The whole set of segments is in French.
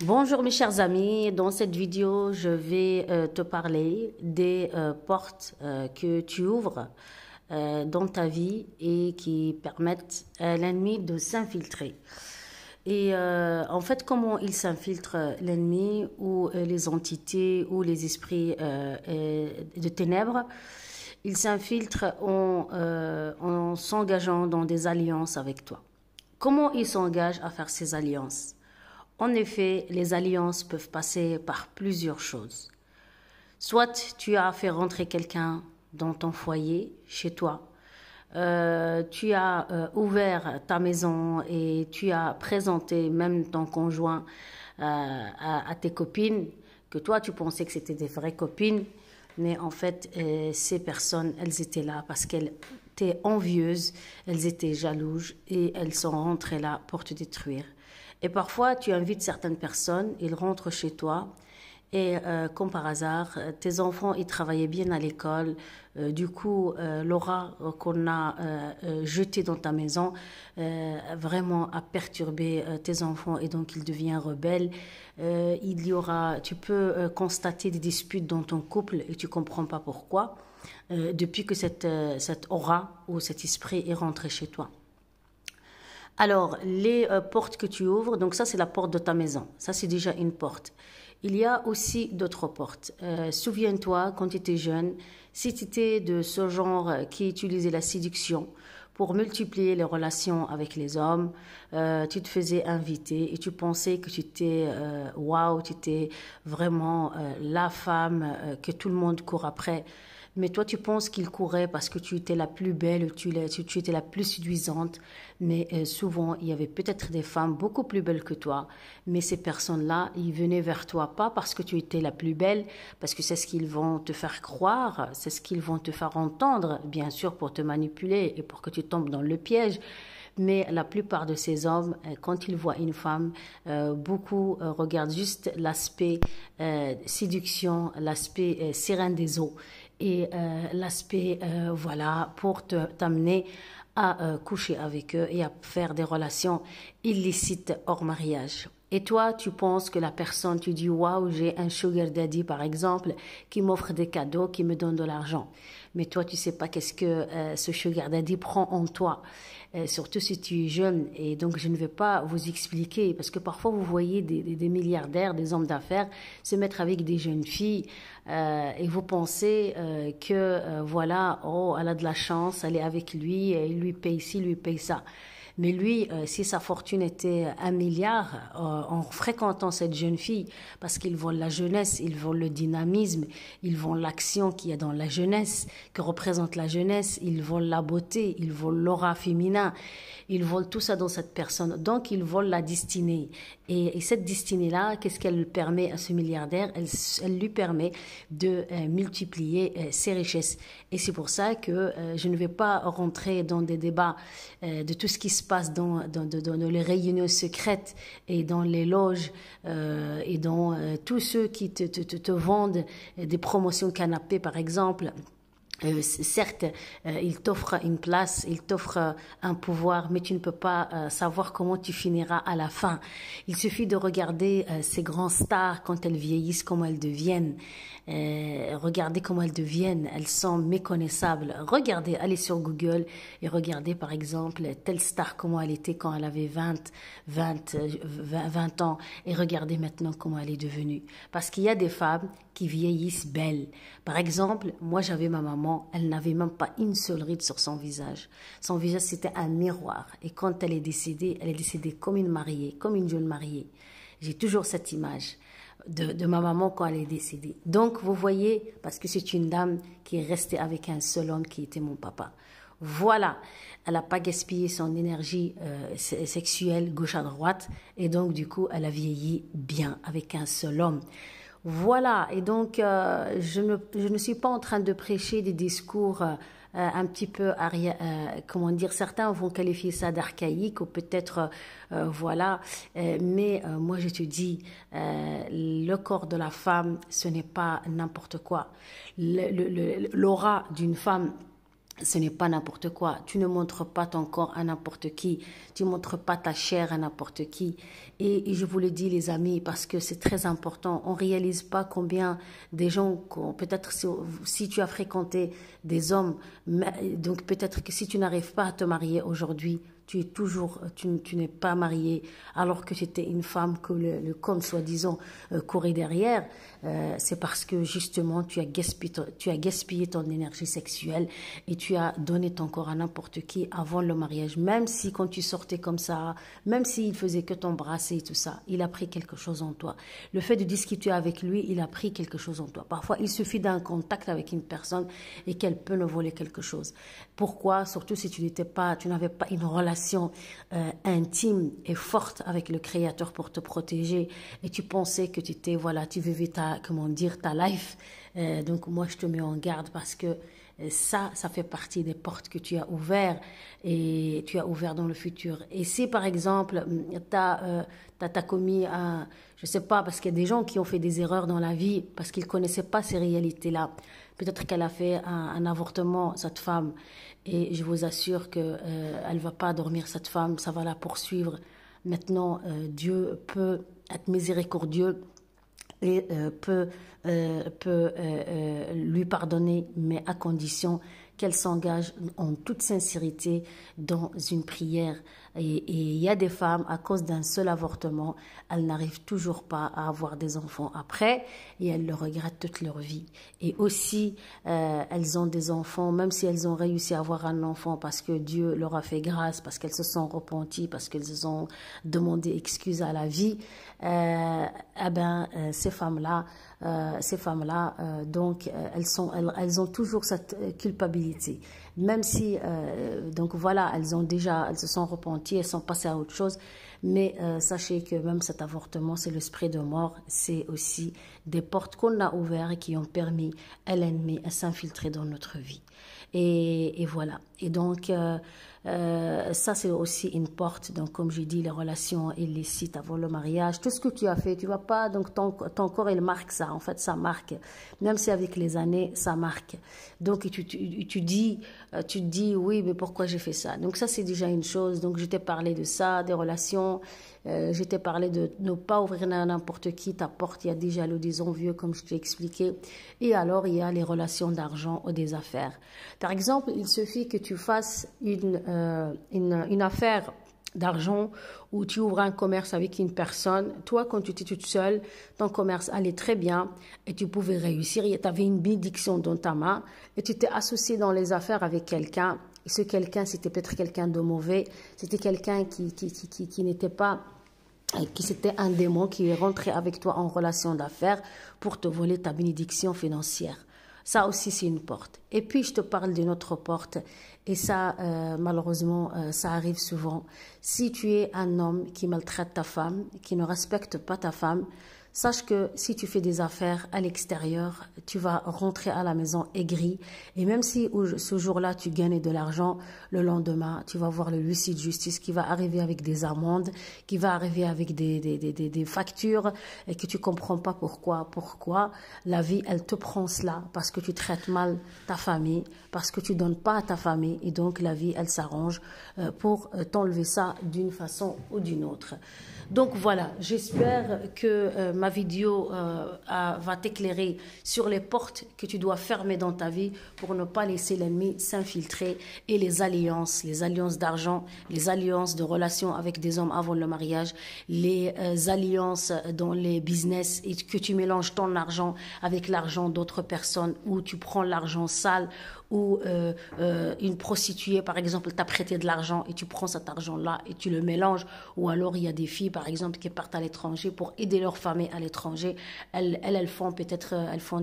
Bonjour mes chers amis, dans cette vidéo je vais te parler des portes que tu ouvres dans ta vie et qui permettent à l'ennemi de s'infiltrer. Et en fait, comment il s'infiltre l'ennemi ou les entités ou les esprits de ténèbres? Il s'infiltre en s'engageant dans des alliances avec toi. Comment il s'engage à faire ces alliances? En effet, les alliances peuvent passer par plusieurs choses. Soit tu as fait rentrer quelqu'un dans ton foyer, chez toi. Tu as ouvert ta maison et tu as présenté même ton conjoint à tes copines, que toi tu pensais que c'était des vraies copines, mais en fait ces personnes, elles étaient là parce qu'elles étaient envieuses, elles étaient jalouses et elles sont rentrées là pour te détruire. Et parfois, tu invites certaines personnes, ils rentrent chez toi et comme par hasard, tes enfants, ils travaillaient bien à l'école. Du coup, l'aura qu'on a jetée dans ta maison vraiment a perturbé tes enfants et donc ils deviennent rebelles. Tu peux constater des disputes dans ton couple et tu comprends pas pourquoi depuis que cette aura ou cet esprit est rentré chez toi. Alors, les portes que tu ouvres, donc ça c'est la porte de ta maison, ça c'est déjà une porte. Il y a aussi d'autres portes. Souviens-toi, quand tu étais jeune, si tu étais de ce genre qui utilisait la séduction pour multiplier les relations avec les hommes, tu te faisais inviter et tu pensais que tu étais, waouh, tu étais vraiment la femme que tout le monde court après. Mais toi, tu penses qu'il courait parce que tu étais la plus belle, tu étais la plus séduisante. Mais souvent, il y avait peut-être des femmes beaucoup plus belles que toi. Mais ces personnes-là, ils venaient vers toi pas parce que tu étais la plus belle, parce que c'est ce qu'ils vont te faire croire, c'est ce qu'ils vont te faire entendre, bien sûr, pour te manipuler et pour que tu tombes dans le piège. Mais la plupart de ces hommes, quand ils voient une femme, beaucoup regardent juste l'aspect séduction, l'aspect sirène des eaux et l'aspect, voilà, pour t'amener à coucher avec eux et à faire des relations illicites hors mariage. Et toi, tu penses que la personne, tu dis, waouh, j'ai un sugar daddy, par exemple, qui m'offre des cadeaux, qui me donne de l'argent. Mais toi, tu sais pas qu'est-ce que ce sugar daddy prend en toi. Surtout si tu es jeune. Et donc, je ne vais pas vous expliquer, parce que parfois, vous voyez des milliardaires, des hommes d'affaires se mettre avec des jeunes filles et vous pensez que, voilà, oh, elle a de la chance, elle est avec lui, et il lui paye ci, lui paye ça. Mais lui, si sa fortune était 1 milliard, en fréquentant cette jeune fille, parce qu'ils veulent la jeunesse, ils veulent le dynamisme, ils veulent l'action qu'il y a dans la jeunesse, que représente la jeunesse, ils veulent la beauté, ils veulent l'aura féminin, ils veulent tout ça dans cette personne. Donc, ils veulent la destinée. Et cette destinée-là, qu'est-ce qu'elle permet à ce milliardaire? Elle lui permet de multiplier ses richesses. Et c'est pour ça que je ne vais pas rentrer dans des débats de tout ce qui se passe dans les réunions secrètes et dans les loges et dans tous ceux qui te vendent des promotions canapé, par exemple. Certes, il t'offre une place, il t'offre un pouvoir, mais tu ne peux pas savoir comment tu finiras à la fin. Il suffit de regarder ces grands stars quand elles vieillissent, comment elles deviennent. Regardez comment elles deviennent, elles sont méconnaissables. Regardez, allez sur Google et regardez par exemple telle star comment elle était quand elle avait 20 ans et regardez maintenant comment elle est devenue. Parce qu'il y a des femmes qui vieillissent belles. Par exemple, moi j'avais ma maman, elle n'avait même pas une seule ride sur son visage. Son visage c'était un miroir et quand elle est décédée comme une mariée, comme une jeune mariée. J'ai toujours cette image de ma maman quand elle est décédée. Donc, vous voyez, parce que c'est une dame qui est restée avec un seul homme qui était mon papa. Voilà, elle n'a pas gaspillé son énergie sexuelle gauche à droite et donc du coup, elle a vieilli bien avec un seul homme. Voilà, et donc je ne suis pas en train de prêcher des discours un petit peu, comment dire, certains vont qualifier ça d'archaïque ou peut-être, voilà, mais moi je te dis, le corps de la femme, ce n'est pas n'importe quoi. L'aura d'une femme, ce n'est pas n'importe quoi. Tu ne montres pas ton corps à n'importe qui. Tu ne montres pas ta chair à n'importe qui. Et je vous le dis, les amis, parce que c'est très important. On ne réalise pas combien des gens, peut-être si tu as fréquenté des hommes, donc peut-être que si tu n'arrives pas à te marier aujourd'hui, tu n'es pas marié alors que tu étais une femme que comme soi-disant courait derrière, c'est parce que justement tu as gaspillé ton énergie sexuelle et tu as donné ton corps à n'importe qui avant le mariage. Même si quand tu sortais comme ça, même s'il faisait que t'embrasser et tout ça, il a pris quelque chose en toi. Le fait de discuter avec lui, il a pris quelque chose en toi. Parfois, il suffit d'un contact avec une personne et qu'elle peut nous voler quelque chose. Pourquoi? Surtout si tu n'avais pas une relation intime et forte avec le Créateur pour te protéger et tu pensais que tu vivais ta life. Donc moi je te mets en garde parce que ça fait partie des portes que tu as ouvertes et tu as ouvert dans le futur. Et si par exemple t'as commis je sais pas, parce qu'il y a des gens qui ont fait des erreurs dans la vie parce qu'ils connaissaient pas ces réalités-là. Peut-être qu'elle a fait un avortement, cette femme, et je vous assure que elle va pas dormir, cette femme, ça va la poursuivre. Maintenant, Dieu peut être miséricordieux et peut lui pardonner, mais à condition qu'elle s'engage en toute sincérité dans une prière. Et il y a des femmes, à cause d'un seul avortement, elles n'arrivent toujours pas à avoir des enfants après et elles le regrettent toute leur vie. Et aussi, elles ont des enfants, même si elles ont réussi à avoir un enfant parce que Dieu leur a fait grâce, parce qu'elles se sont repenties, parce qu'elles ont demandé excuse à la vie, ces femmes-là, donc elles ont toujours cette culpabilité, même si donc voilà, elles se sont repenties, elles sont passées à autre chose, mais sachez que même cet avortement, c'est l'esprit de mort, c'est aussi des portes qu'on a ouvertes et qui ont permis à l'ennemi à s'infiltrer dans notre vie. Et voilà. Et donc, ça, c'est aussi une porte. Donc, comme j'ai dit, les relations illicites avant le mariage, tout ce que tu as fait, tu vas pas, donc ton corps, il marque ça. En fait, ça marque. Même si avec les années, ça marque. Donc, tu te dis, oui, mais pourquoi j'ai fait ça? Donc, ça, c'est déjà une chose. Donc, je t'ai parlé de ça, des relations. Je t'ai parlé de ne pas ouvrir à n'importe qui ta porte. Il y a déjà le des envieux, comme je t'ai expliqué. Et alors, il y a les relations d'argent ou des affaires. Par exemple, il suffit que tu fasses une affaire d'argent où tu ouvres un commerce avec une personne. Toi, quand tu étais toute seule, ton commerce allait très bien et tu pouvais réussir. Tu avais une bénédiction dans ta main et tu t'es associé dans les affaires avec quelqu'un. Et ce quelqu'un, c'était peut-être quelqu'un de mauvais. C'était quelqu'un qui n'était pas... qui c'était un démon qui est rentré avec toi en relation d'affaires pour te voler ta bénédiction financière. Ça aussi, c'est une porte. Et puis, je te parle d'une autre porte. Et ça, malheureusement, ça arrive souvent. Si tu es un homme qui maltraite ta femme, qui ne respecte pas ta femme, sache que si tu fais des affaires à l'extérieur, tu vas rentrer à la maison aigri. Et même si ce jour-là, tu gagnes de l'argent, le lendemain, tu vas voir le huissier de justice qui va arriver avec des amendes, qui va arriver avec des factures et que tu comprends pas pourquoi. Pourquoi la vie, elle te prend cela? Parce que tu traites mal ta famille, parce que tu donnes pas à ta famille. Et donc, la vie, elle s'arrange pour t'enlever ça d'une façon ou d'une autre. Donc voilà, j'espère que ma vidéo va t'éclairer sur les portes que tu dois fermer dans ta vie pour ne pas laisser l'ennemi s'infiltrer et les alliances d'argent, les alliances de relations avec des hommes avant le mariage, les alliances dans les business et que tu mélanges ton argent avec l'argent d'autres personnes ou tu prends l'argent sale ou une prostituée, par exemple, t'a prêté de l'argent et tu prends cet argent-là et tu le mélanges. Ou alors, il y a des filles, par exemple, qui partent à l'étranger pour aider leur famille à l'étranger. Elles font peut-être, elles font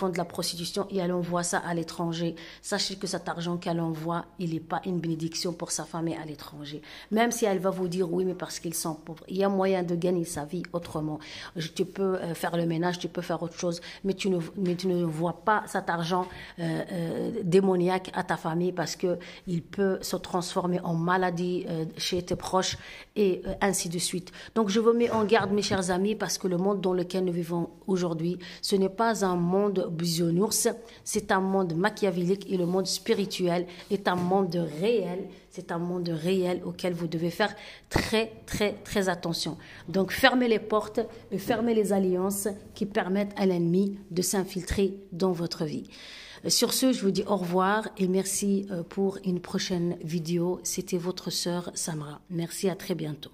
de la prostitution et elles envoient ça à l'étranger. Sachez que cet argent qu'elle envoie, il n'est pas une bénédiction pour sa famille à l'étranger. Même si elle va vous dire oui, mais parce qu'ils sont pauvres. Il y a moyen de gagner sa vie autrement. Tu peux faire le ménage, tu peux faire autre chose, mais tu ne vois pas cet argent démoniaque à ta famille parce qu'il peut se transformer en maladie chez tes proches et ainsi de suite. suite. Donc je vous mets en garde, mes chers amis, parce que le monde dans lequel nous vivons aujourd'hui, ce n'est pas un monde bisounours, c'est un monde machiavélique, et le monde spirituel est un monde réel. C'est un monde réel auquel vous devez faire très, très, très attention. Donc, fermez les portes et fermez les alliances qui permettent à l'ennemi de s'infiltrer dans votre vie. Sur ce, je vous dis au revoir et merci pour une prochaine vidéo. C'était votre sœur Samra. Merci, à très bientôt.